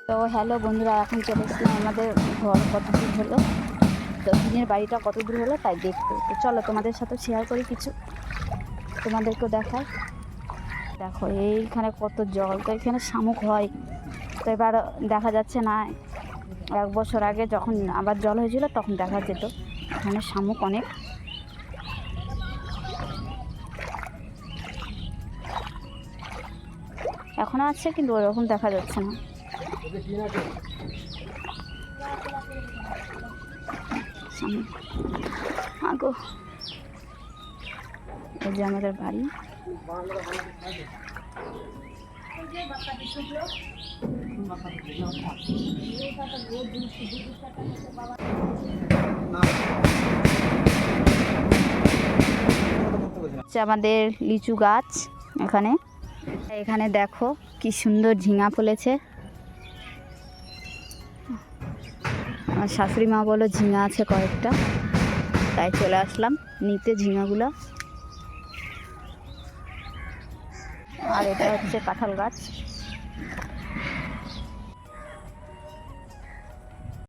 তো হ্যালো বন্ধুরা, এখন চলে এসেছিলাম আমাদের ঘর কত দূর হলো, তো দিনের বাড়িটা কত দূর হলো তাই দেখতে। তো চলো তোমাদের সাথে শেয়ার করি, কিছু তোমাদেরকেও দেখায়। দেখো এইখানে কত জল, তো এখানে শামুক হয়, তো এবার দেখা যাচ্ছে না। 1 বছর আগে যখন আবার জল হয়েছিল তখন দেখা যেত। এখানে শামুক অনেক। এখনও আছে কিন্তু ওরকম দেখা যাচ্ছে না। আগো এই যে আমাদের বাড়ি। আমাদের লিচু গাছ এখানে। এখানে দেখো কি সুন্দর ঝিঙা ফলেছে। আমার শাশুড়ি মা বললো ঝিঙা আছে কয়েকটা, তাই চলে আসলাম নিতে ঝিঙাগুলো। আর এটা হচ্ছে কাঁঠাল গাছ।